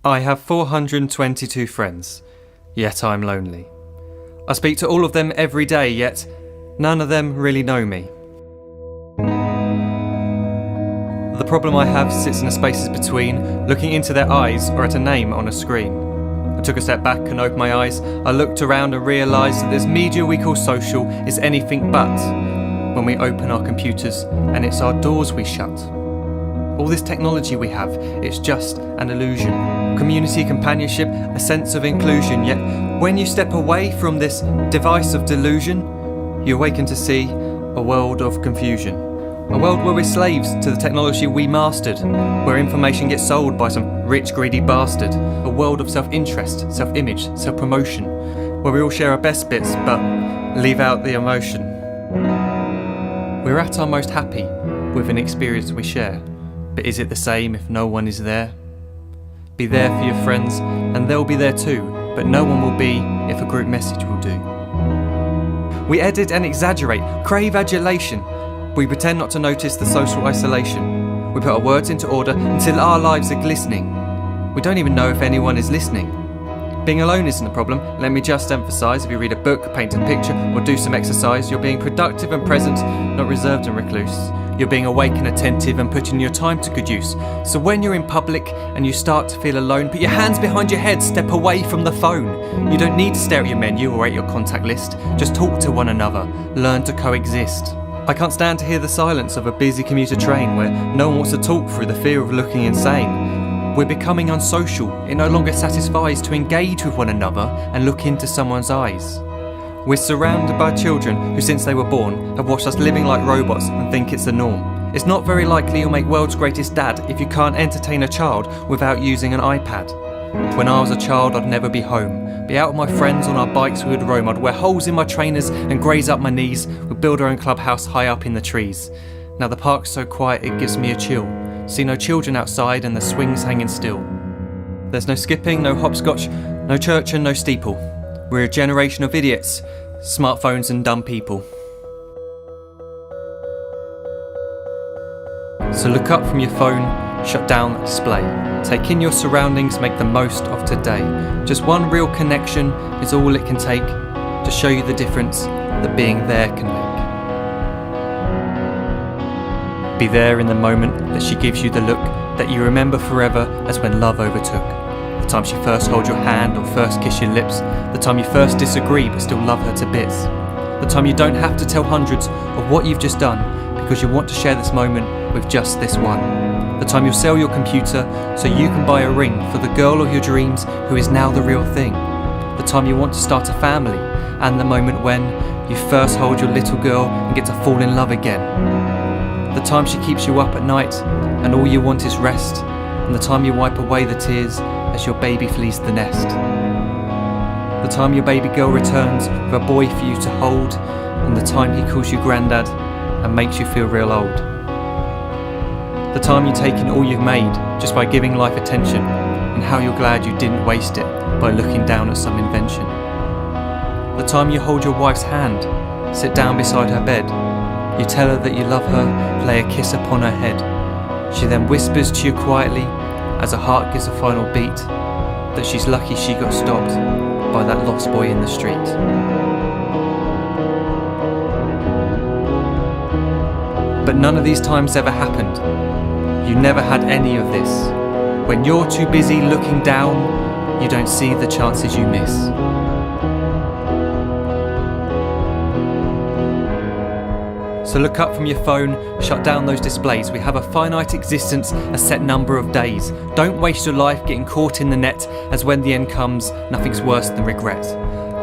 I have 422 friends, yet I'm lonely. I speak to all of them every day, yet none of them really know me. The problem I have sits in the spaces between looking into their eyes or at a name on a screen. I took a step back and opened my eyes. I looked around and realised that this media we call social is anything but when we open our computers and it's our doors we shut. All this technology we have, it's just an illusion. Community, companionship, a sense of inclusion. Yet when you step away from this device of delusion, you awaken to see a world of confusion. A world where we're slaves to the technology we mastered, where information gets sold by some rich, greedy bastard. A world of self-interest, self-image, self-promotion, where we all share our best bits but leave out the emotion. We're at our most happy with an experience we share. But is it the same if no one is there? Be there for your friends, and they'll be there too, but no one will be if a group message will do. We edit and exaggerate, crave adulation. We pretend not to notice the social isolation. We put our words into order until our lives are glistening. We don't even know if anyone is listening. Being alone isn't a problem. Let me just emphasise, if you read a book, paint a picture, or do some exercise, you're being productive and present, not reserved and recluse. You're being awake and attentive and putting your time to good use. So when you're in public and you start to feel alone, put your hands behind your head, step away from the phone. You don't need to stare at your menu or at your contact list. Just talk to one another. Learn to coexist. I can't stand to hear the silence of a busy commuter train where no one wants to talk through the fear of looking insane. We're becoming unsocial. It no longer satisfies to engage with one another and look into someone's eyes. We're surrounded by children who, since they were born, have watched us living like robots and think it's the norm. It's not very likely you'll make world's greatest dad if you can't entertain a child without using an iPad. When I was a child, I'd never be home. Be out with my friends on our bikes, we would roam. I'd wear holes in my trainers and graze up my knees. We'd build our own clubhouse high up in the trees. Now the park's so quiet it gives me a chill. See no children outside and the swings hanging still. There's no skipping, no hopscotch, no church and no steeple. We're a generation of idiots, smartphones and dumb people. So look up from your phone, shut down the display. Take in your surroundings, make the most of today. Just one real connection is all it can take to show you the difference that being there can make. Be there in the moment that she gives you the look that you remember forever as when love overtook. The time she first holds your hand or first kiss your lips. The time you first disagree but still love her to bits. The time you don't have to tell hundreds of what you've just done because you want to share this moment with just this one. The time you'll sell your computer so you can buy a ring for the girl of your dreams who is now the real thing. The time you want to start a family, and the moment when you first hold your little girl and get to fall in love again. The time she keeps you up at night and all you want is rest, and the time you wipe away the tears as your baby flees the nest. The time your baby girl returns with a boy for you to hold, and the time he calls you granddad and makes you feel real old. The time you take in all you've made just by giving life attention, and how you're glad you didn't waste it by looking down at some invention. The time you hold your wife's hand, sit down beside her bed, you tell her that you love her, lay a kiss upon her head. She then whispers to you quietly, as her heart gives a final beat, that she's lucky she got stopped by that lost boy in the street. But none of these times ever happened. You never had any of this. When you're too busy looking down, you don't see the chances you miss. So look up from your phone, shut down those displays. We have a finite existence, a set number of days. Don't waste your life getting caught in the net, as when the end comes, nothing's worse than regret.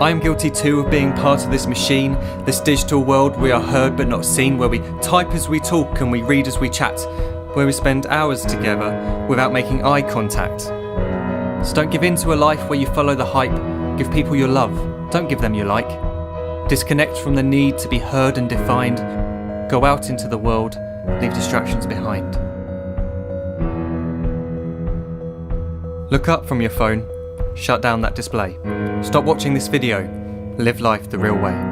I am guilty too of being part of this machine, this digital world we are heard but not seen, where we type as we talk and we read as we chat, where we spend hours together without making eye contact. So don't give in to a life where you follow the hype. Give people your love, don't give them your like. Disconnect from the need to be heard and defined. Go out into the world, leave distractions behind. Look up from your phone, shut down that display. Stop watching this video, live life the real way.